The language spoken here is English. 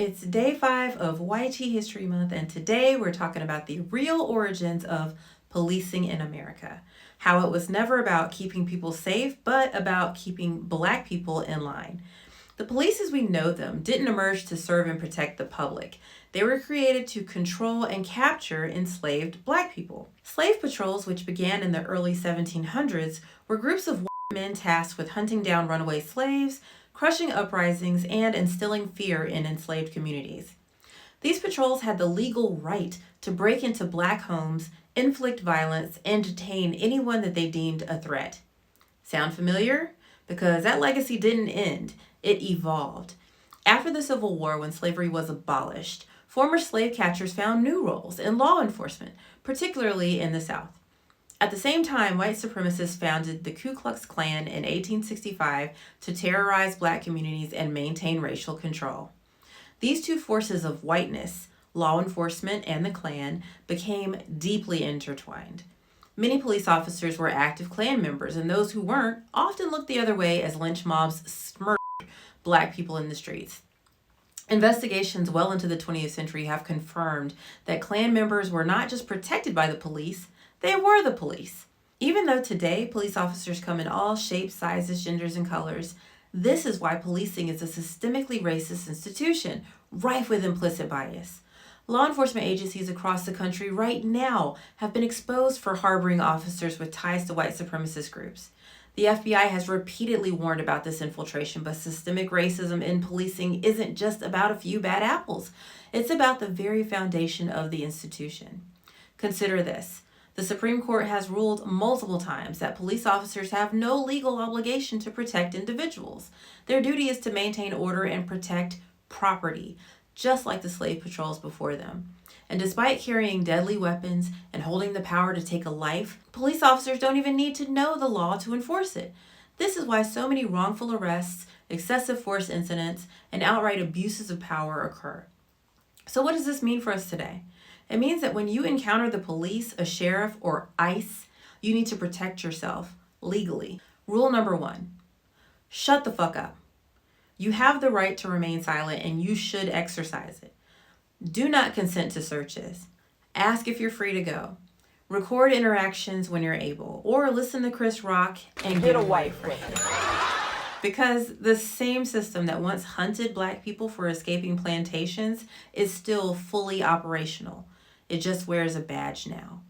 It's day 5 of YT History Month, and today we're talking about the real origins of policing in America. How it was never about keeping people safe, but about keeping Black people in line. The police as we know them didn't emerge to serve and protect the public. They were created to control and capture enslaved Black people. Slave patrols, which began in the early 1700s, were groups of white men tasked with hunting down runaway slaves, crushing uprisings, and instilling fear in enslaved communities. These patrols had the legal right to break into Black homes, inflict violence, and detain anyone that they deemed a threat. Sound familiar? Because that legacy didn't end, it evolved. After the Civil War, when slavery was abolished, former slave catchers found new roles in law enforcement, particularly in the South. At the same time, white supremacists founded the Ku Klux Klan in 1865 to terrorize Black communities and maintain racial control. These two forces of whiteness, law enforcement and the Klan, became deeply intertwined. Many police officers were active Klan members, and those who weren't often looked the other way as lynch mobs smirched Black people in the streets. Investigations well into the 20th century have confirmed that Klan members were not just protected by the police, they were the police. Even though today police officers come in all shapes, sizes, genders, and colors, this is why policing is a systemically racist institution, rife with implicit bias. Law enforcement agencies across the country right now have been exposed for harboring officers with ties to white supremacist groups. The FBI has repeatedly warned about this infiltration, but systemic racism in policing isn't just about a few bad apples. It's about the very foundation of the institution. Consider this. The Supreme Court has ruled multiple times that police officers have no legal obligation to protect individuals. Their duty is to maintain order and protect property, just like the slave patrols before them. And despite carrying deadly weapons and holding the power to take a life, police officers don't even need to know the law to enforce it. This is why so many wrongful arrests, excessive force incidents, and outright abuses of power occur. So what does this mean for us today? It means that when you encounter the police, a sheriff, or ICE, you need to protect yourself legally. Rule number 1, shut the fuck up. You have the right to remain silent and you should exercise it. Do not consent to searches. Ask if you're free to go. Record interactions when you're able, or listen to Chris Rock and get away from it. Because the same system that once hunted Black people for escaping plantations is still fully operational. It just wears a badge now.